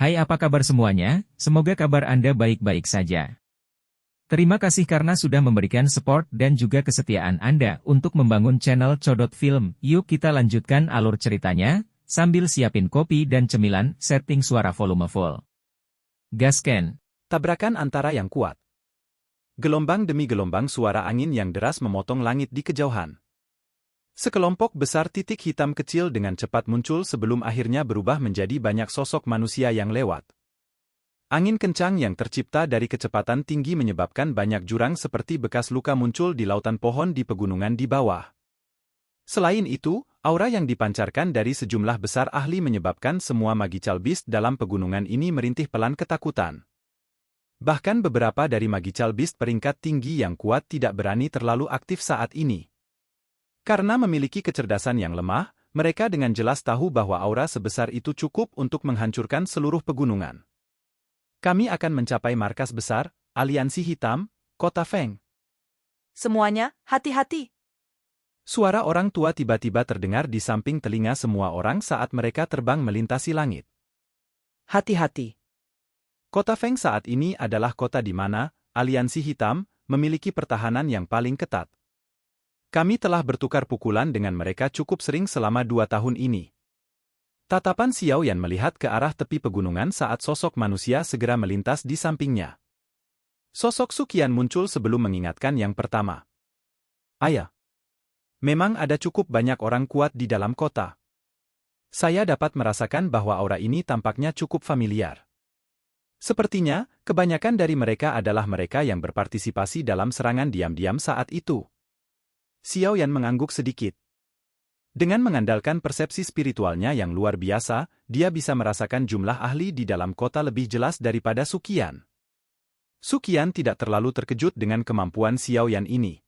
Hai, apa kabar semuanya? Semoga kabar Anda baik-baik saja. Terima kasih karena sudah memberikan support dan juga kesetiaan Anda untuk membangun channel Codot Film. Yuk kita lanjutkan alur ceritanya, sambil siapin kopi dan cemilan, setting suara volume full. Gasken. Tabrakan antara yang kuat. Gelombang demi gelombang suara angin yang deras memotong langit di kejauhan. Sekelompok besar titik hitam kecil dengan cepat muncul sebelum akhirnya berubah menjadi banyak sosok manusia yang lewat. Angin kencang yang tercipta dari kecepatan tinggi menyebabkan banyak jurang seperti bekas luka muncul di lautan pohon di pegunungan di bawah. Selain itu, aura yang dipancarkan dari sejumlah besar ahli menyebabkan semua Magical Beast dalam pegunungan ini merintih pelan ketakutan. Bahkan beberapa dari Magical Beast peringkat tinggi yang kuat tidak berani terlalu aktif saat ini. Karena memiliki kecerdasan yang lemah, mereka dengan jelas tahu bahwa aura sebesar itu cukup untuk menghancurkan seluruh pegunungan. Kami akan mencapai markas besar, Aliansi Hitam, Kota Feng. Semuanya, hati-hati. Suara orang tua tiba-tiba terdengar di samping telinga semua orang saat mereka terbang melintasi langit. Hati-hati. Kota Feng saat ini adalah kota di mana Aliansi Hitam memiliki pertahanan yang paling ketat. Kami telah bertukar pukulan dengan mereka cukup sering selama 2 tahun ini. Tatapan Xiao Yan melihat ke arah tepi pegunungan saat sosok manusia segera melintas di sampingnya. Sosok Su Qian muncul sebelum mengingatkan yang pertama. Ayah. Memang ada cukup banyak orang kuat di dalam kota. Saya dapat merasakan bahwa aura ini tampaknya cukup familiar. Sepertinya, kebanyakan dari mereka adalah mereka yang berpartisipasi dalam serangan diam-diam saat itu. Xiao Yan mengangguk sedikit. Dengan mengandalkan persepsi spiritualnya yang luar biasa, dia bisa merasakan jumlah ahli di dalam kota lebih jelas daripada Su Qian. Su Qian tidak terlalu terkejut dengan kemampuan Xiao Yan ini.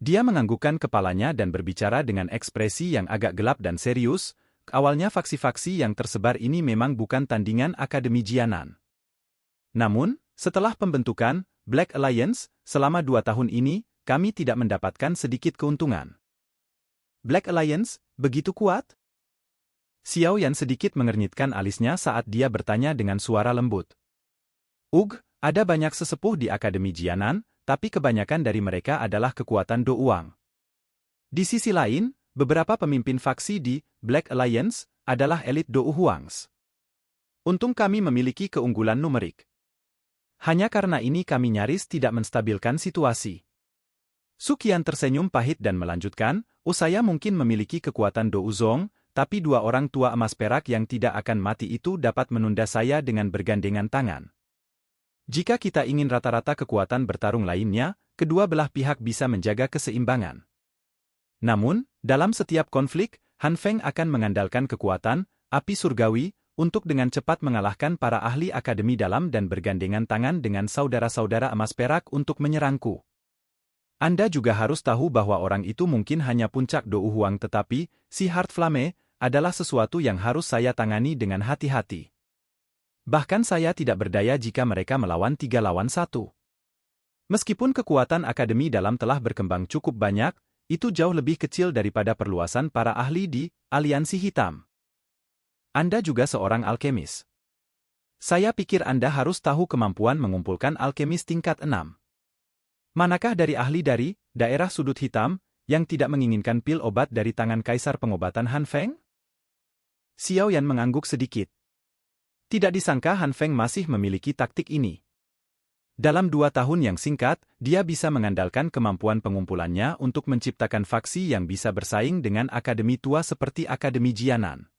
Dia menganggukkan kepalanya dan berbicara dengan ekspresi yang agak gelap dan serius. Awalnya faksi-faksi yang tersebar ini memang bukan tandingan Akademi Jianan. Namun, setelah pembentukan Black Alliance, selama 2 tahun ini, kami tidak mendapatkan sedikit keuntungan. Black Alliance, begitu kuat? Xiao Yan sedikit mengernyitkan alisnya saat dia bertanya dengan suara lembut. Ada banyak sesepuh di Akademi Jianan, tapi kebanyakan dari mereka adalah kekuatan Do Uang. Di sisi lain, beberapa pemimpin faksi di Black Alliance adalah elit Do Huangs. Untung kami memiliki keunggulan numerik. Hanya karena ini kami nyaris tidak menstabilkan situasi. Su Qian tersenyum pahit dan melanjutkan, saya mungkin memiliki kekuatan Do Uzong, tapi 2 orang tua emas perak yang tidak akan mati itu dapat menunda saya dengan bergandengan tangan. Jika kita ingin rata-rata kekuatan bertarung lainnya, kedua belah pihak bisa menjaga keseimbangan. Namun, dalam setiap konflik, Han Feng akan mengandalkan kekuatan api surgawi untuk dengan cepat mengalahkan para ahli akademi dalam dan bergandengan tangan dengan saudara-saudara emas perak untuk menyerangku. Anda juga harus tahu bahwa orang itu mungkin hanya puncak Do Huang, tetapi si Heart Flame adalah sesuatu yang harus saya tangani dengan hati-hati. Bahkan saya tidak berdaya jika mereka melawan 3 lawan 1. Meskipun kekuatan akademi dalam telah berkembang cukup banyak, itu jauh lebih kecil daripada perluasan para ahli di Aliansi Hitam. Anda juga seorang alkemis. Saya pikir Anda harus tahu kemampuan mengumpulkan alkemis tingkat 6. Manakah dari ahli dari daerah sudut hitam yang tidak menginginkan pil obat dari tangan Kaisar Pengobatan Han Feng? Xiao Yan mengangguk sedikit. Tidak disangka Han Feng masih memiliki taktik ini. Dalam 2 tahun yang singkat, dia bisa mengandalkan kemampuan pengumpulannya untuk menciptakan faksi yang bisa bersaing dengan akademi tua seperti Akademi Jianan.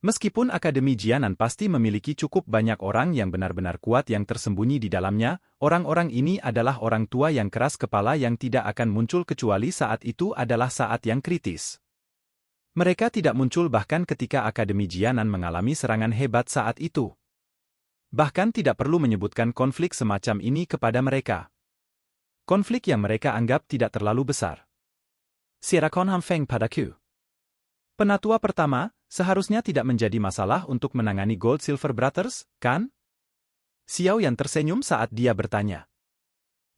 Meskipun Akademi Jianan pasti memiliki cukup banyak orang yang benar-benar kuat yang tersembunyi di dalamnya, orang-orang ini adalah orang tua yang keras kepala yang tidak akan muncul kecuali saat itu adalah saat yang kritis. Mereka tidak muncul bahkan ketika Akademi Jianan mengalami serangan hebat saat itu. Bahkan tidak perlu menyebutkan konflik semacam ini kepada mereka. Konflik yang mereka anggap tidak terlalu besar. Sirakon Han Feng padaku. Penatua pertama, seharusnya tidak menjadi masalah untuk menangani Gold Silver Brothers, kan? Xiao Yan tersenyum saat dia bertanya.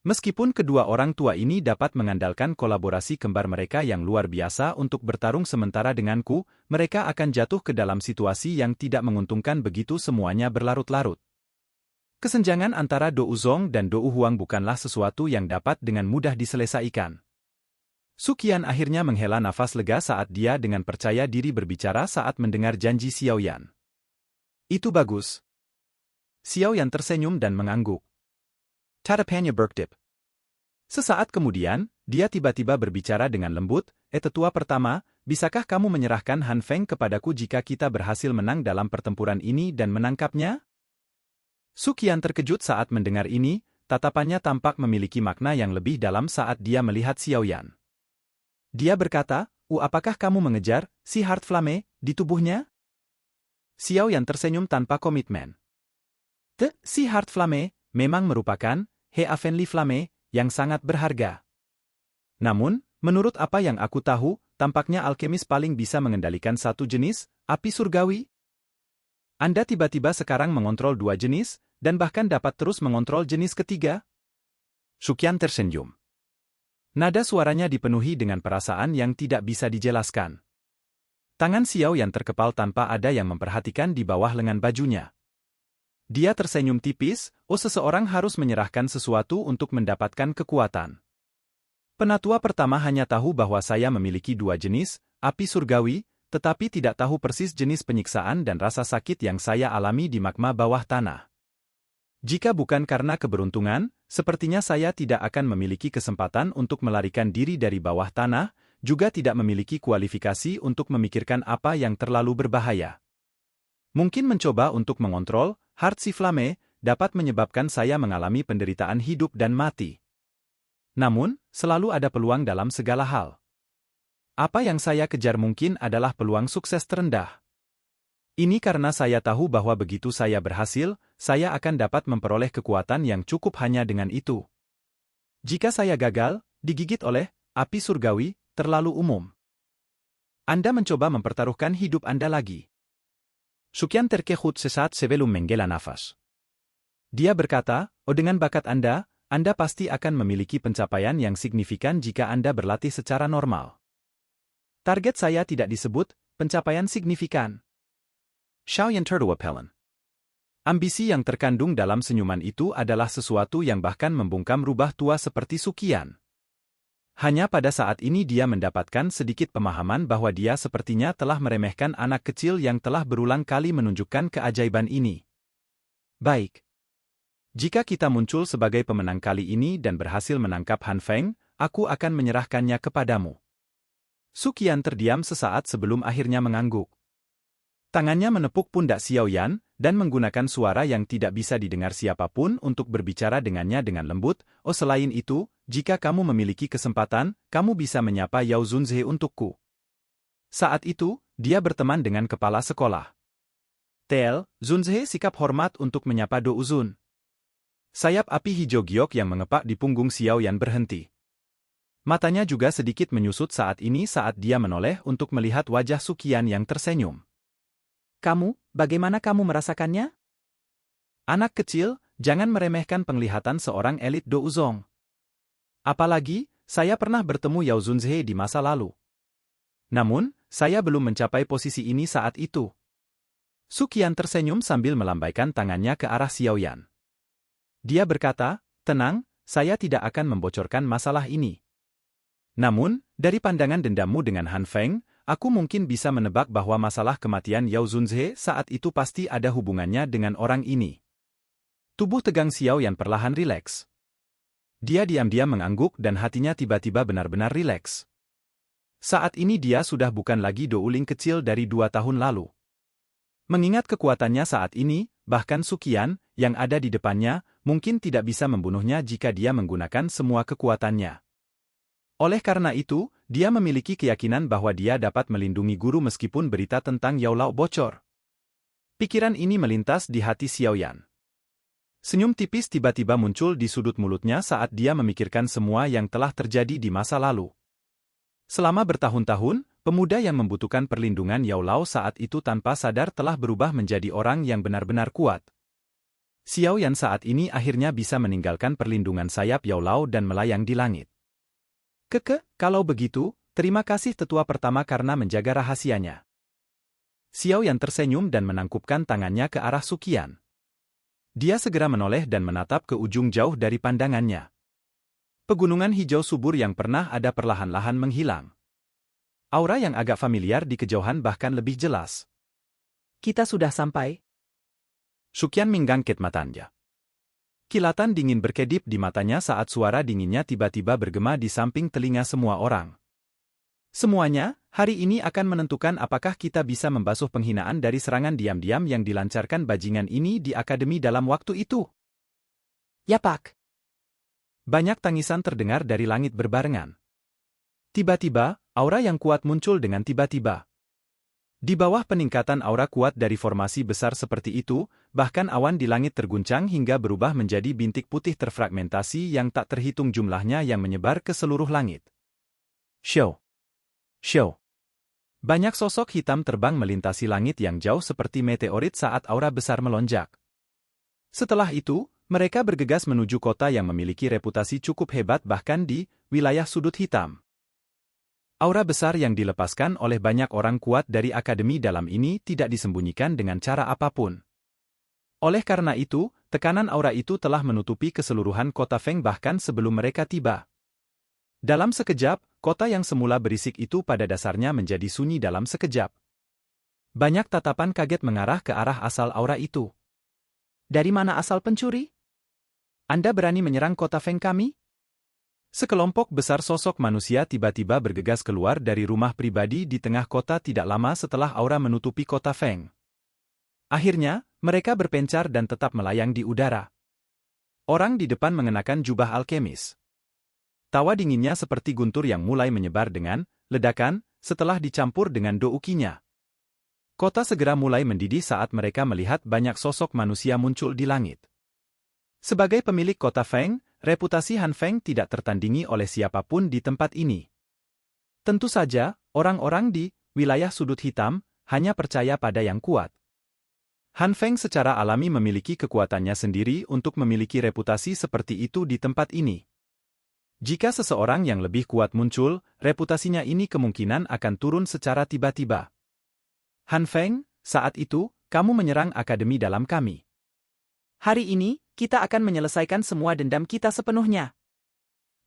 Meskipun kedua orang tua ini dapat mengandalkan kolaborasi kembar mereka yang luar biasa untuk bertarung sementara denganku, mereka akan jatuh ke dalam situasi yang tidak menguntungkan begitu semuanya berlarut-larut. Kesenjangan antara Do Uzong dan Do Huang bukanlah sesuatu yang dapat dengan mudah diselesaikan. Sukian akhirnya menghela nafas lega saat dia dengan percaya diri berbicara saat mendengar janji Xiaoyan. Itu bagus. Xiaoyan tersenyum dan mengangguk. Tatapannya berkedip. Sesaat kemudian, dia tiba-tiba berbicara dengan lembut, tetua pertama, bisakah kamu menyerahkan Han Feng kepadaku jika kita berhasil menang dalam pertempuran ini dan menangkapnya? Sukian terkejut saat mendengar ini, tatapannya tampak memiliki makna yang lebih dalam saat dia melihat Xiaoyan. Dia berkata, apakah kamu mengejar si Heart Flame di tubuhnya? Xiaoyan tersenyum tanpa komitmen. Si Heart Flame memang merupakan Heavenly Flame yang sangat berharga. Namun, menurut apa yang aku tahu, tampaknya alkemis paling bisa mengendalikan satu jenis, api surgawi. Anda tiba-tiba sekarang mengontrol dua jenis, dan bahkan dapat terus mengontrol jenis ketiga? Sukian tersenyum. Nada suaranya dipenuhi dengan perasaan yang tidak bisa dijelaskan. Tangan Xiaoyan terkepal tanpa ada yang memperhatikan di bawah lengan bajunya. Dia tersenyum tipis, seseorang harus menyerahkan sesuatu untuk mendapatkan kekuatan. Penatua pertama hanya tahu bahwa saya memiliki dua jenis, api surgawi, tetapi tidak tahu persis jenis penyiksaan dan rasa sakit yang saya alami di magma bawah tanah. Jika bukan karena keberuntungan, sepertinya saya tidak akan memiliki kesempatan untuk melarikan diri dari bawah tanah, juga tidak memiliki kualifikasi untuk memikirkan apa yang terlalu berbahaya. Mungkin mencoba untuk mengontrol Heart si Flame dapat menyebabkan saya mengalami penderitaan hidup dan mati. Namun, selalu ada peluang dalam segala hal. Apa yang saya kejar mungkin adalah peluang sukses terendah. Ini karena saya tahu bahwa begitu saya berhasil, saya akan dapat memperoleh kekuatan yang cukup hanya dengan itu. Jika saya gagal, digigit oleh api surgawi, terlalu umum. Anda mencoba mempertaruhkan hidup Anda lagi. Sukian terkejut sesaat sebelum menghela nafas. Dia berkata, dengan bakat Anda pasti akan memiliki pencapaian yang signifikan jika Anda berlatih secara normal. Target saya tidak disebut pencapaian signifikan. Xiaoyan tertawa. Ambisi yang terkandung dalam senyuman itu adalah sesuatu yang bahkan membungkam rubah tua seperti Sukian. Hanya pada saat ini dia mendapatkan sedikit pemahaman bahwa dia sepertinya telah meremehkan anak kecil yang telah berulang kali menunjukkan keajaiban ini. Baik. Jika kita muncul sebagai pemenang kali ini dan berhasil menangkap Han Feng, aku akan menyerahkannya kepadamu. Sukian terdiam sesaat sebelum akhirnya mengangguk. Tangannya menepuk pundak Xiaoyan, dan menggunakan suara yang tidak bisa didengar siapapun untuk berbicara dengannya dengan lembut, selain itu, jika kamu memiliki kesempatan, kamu bisa menyapa Yao Zunze untukku. Saat itu, dia berteman dengan kepala sekolah. Zunze sikap hormat untuk menyapa Do Uzun. Sayap api hijau giok yang mengepak di punggung Xiaoyan berhenti. Matanya juga sedikit menyusut saat ini saat dia menoleh untuk melihat wajah Sukian yang tersenyum. Kamu, bagaimana kamu merasakannya? Anak kecil, jangan meremehkan penglihatan seorang elit Do Uzong. Apalagi, saya pernah bertemu Yao Zunze di masa lalu. Namun, saya belum mencapai posisi ini saat itu. Sukian tersenyum sambil melambaikan tangannya ke arah Xiaoyan. Dia berkata, tenang, saya tidak akan membocorkan masalah ini. Namun, dari pandangan dendammu dengan Han Feng, aku mungkin bisa menebak bahwa masalah kematian Yao Zunze saat itu pasti ada hubungannya dengan orang ini. Tubuh tegang Xiaoyan perlahan rileks. Dia diam-diam mengangguk dan hatinya tiba-tiba benar-benar rileks. Saat ini dia sudah bukan lagi Do Uling kecil dari 2 tahun lalu. Mengingat kekuatannya saat ini, bahkan Sukian, yang ada di depannya, mungkin tidak bisa membunuhnya jika dia menggunakan semua kekuatannya. Oleh karena itu, dia memiliki keyakinan bahwa dia dapat melindungi guru meskipun berita tentang Yao Lao bocor. Pikiran ini melintas di hati Xiaoyan. Senyum tipis tiba-tiba muncul di sudut mulutnya saat dia memikirkan semua yang telah terjadi di masa lalu. Selama bertahun-tahun, pemuda yang membutuhkan perlindungan Yao Lao saat itu tanpa sadar telah berubah menjadi orang yang benar-benar kuat. Xiao Yan saat ini akhirnya bisa meninggalkan perlindungan sayap Yao Lao dan melayang di langit. Kalau begitu, terima kasih tetua pertama karena menjaga rahasianya. Xiao Yan tersenyum dan menangkupkan tangannya ke arah Suqian. Dia segera menoleh dan menatap ke ujung jauh dari pandangannya. Pegunungan hijau subur yang pernah ada perlahan-lahan menghilang. Aura yang agak familiar di kejauhan bahkan lebih jelas. Kita sudah sampai. Suqian menggangkit matanya. Kilatan dingin berkedip di matanya saat suara dinginnya tiba-tiba bergema di samping telinga semua orang. Semuanya, hari ini akan menentukan apakah kita bisa membasuh penghinaan dari serangan diam-diam yang dilancarkan bajingan ini di akademi dalam waktu itu. Ya Pak. Banyak tangisan terdengar dari langit berbarengan. Tiba-tiba, aura yang kuat muncul dengan tiba-tiba. Di bawah peningkatan aura kuat dari formasi besar seperti itu, bahkan awan di langit terguncang hingga berubah menjadi bintik putih terfragmentasi yang tak terhitung jumlahnya yang menyebar ke seluruh langit. Show. Banyak sosok hitam terbang melintasi langit yang jauh seperti meteorit saat aura besar melonjak. Setelah itu, mereka bergegas menuju kota yang memiliki reputasi cukup hebat bahkan di wilayah sudut hitam. Aura besar yang dilepaskan oleh banyak orang kuat dari akademi dalam ini tidak disembunyikan dengan cara apapun. Oleh karena itu, tekanan aura itu telah menutupi keseluruhan kota Feng bahkan sebelum mereka tiba. Dalam sekejap, kota yang semula berisik itu pada dasarnya menjadi sunyi dalam sekejap. Banyak tatapan kaget mengarah ke arah asal aura itu. Dari mana asal pencuri? Anda berani menyerang kota Feng kami? Sekelompok besar sosok manusia tiba-tiba bergegas keluar dari rumah pribadi di tengah kota tidak lama setelah aura menutupi kota Feng. Akhirnya, mereka berpencar dan tetap melayang di udara. Orang di depan mengenakan jubah alkemis. Tawa dinginnya seperti guntur yang mulai menyebar dengan ledakan setelah dicampur dengan doukinya. Kota segera mulai mendidih saat mereka melihat banyak sosok manusia muncul di langit. Sebagai pemilik kota Feng, reputasi Han Feng tidak tertandingi oleh siapapun di tempat ini. Tentu saja, orang-orang di wilayah sudut hitam hanya percaya pada yang kuat. Han Feng secara alami memiliki kekuatannya sendiri untuk memiliki reputasi seperti itu di tempat ini. Jika seseorang yang lebih kuat muncul, reputasinya ini kemungkinan akan turun secara tiba-tiba. Han Feng, saat itu, kamu menyerang akademi dalam kami. Hari ini, kita akan menyelesaikan semua dendam kita sepenuhnya.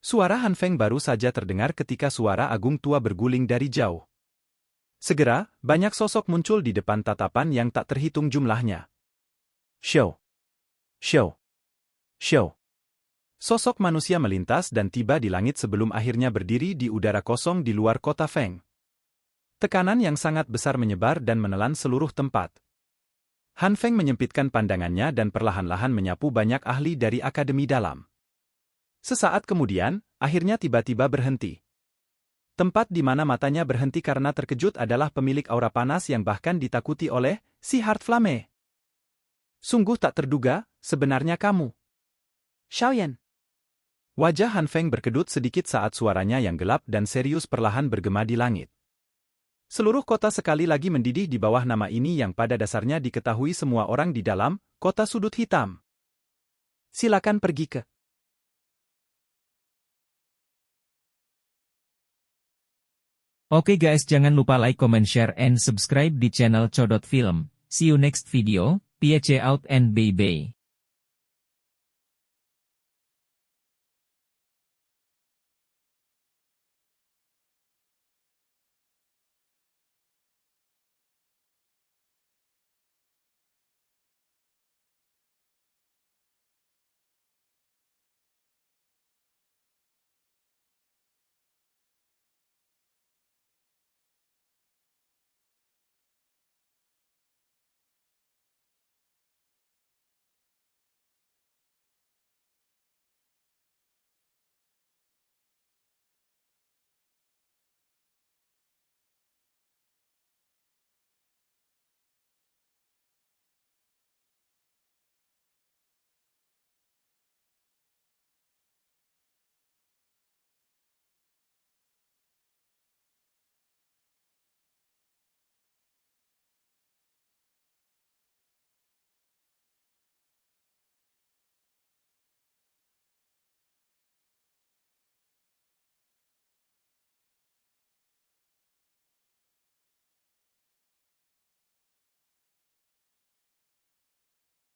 Suara Han Feng baru saja terdengar ketika suara agung tua berguling dari jauh. Segera, banyak sosok muncul di depan tatapan yang tak terhitung jumlahnya. Show. Sosok manusia melintas dan tiba di langit sebelum akhirnya berdiri di udara kosong di luar kota Feng. Tekanan yang sangat besar menyebar dan menelan seluruh tempat. Han Feng menyempitkan pandangannya dan perlahan-lahan menyapu banyak ahli dari akademi dalam. Sesaat kemudian, akhirnya tiba-tiba berhenti. Tempat di mana matanya berhenti karena terkejut adalah pemilik aura panas yang bahkan ditakuti oleh si Heart Flame. Sungguh tak terduga, sebenarnya kamu. Xiao Yan. Wajah Han Feng berkedut sedikit saat suaranya yang gelap dan serius perlahan bergema di langit. Seluruh kota sekali lagi mendidih di bawah nama ini yang pada dasarnya diketahui semua orang di dalam kota sudut hitam. Silakan pergi ke. Oke guys, jangan lupa like, comment, share, and subscribe di channel Codot Film. See you next video, peace out and bye-bye.